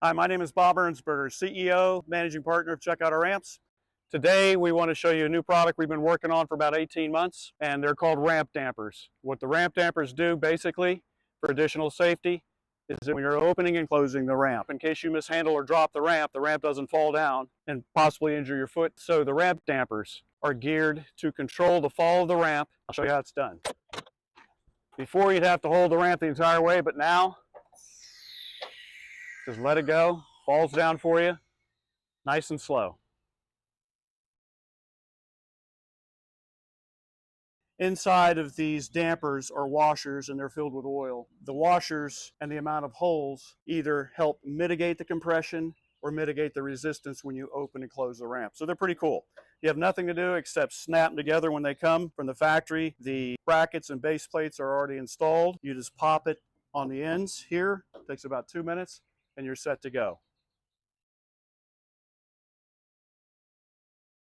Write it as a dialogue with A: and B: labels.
A: Hi, my name is Bob Ernsberger, CEO, Managing Partner of Check Out Our Ramps. Today we want to show you a new product we've been working on for about 18 months, and they're called ramp dampers. What the ramp dampers do basically for additional safety is that when you're opening and closing the ramp, in case you mishandle or drop the ramp doesn't fall down and possibly injure your foot. So the ramp dampers are geared to control the fall of the ramp. I'll show you how it's done. Before you'd have to hold the ramp the entire way, but now just let it go, falls down for you, nice and slow. Inside of these dampers are washers, and they're filled with oil. The washers and the amount of holes either help mitigate the compression or mitigate the resistance when you open and close the ramp. So they're pretty cool. You have nothing to do except snap them together when they come from the factory. The brackets and base plates are already installed. You just pop it on the ends here. It takes about 2 minutes and you're set to go.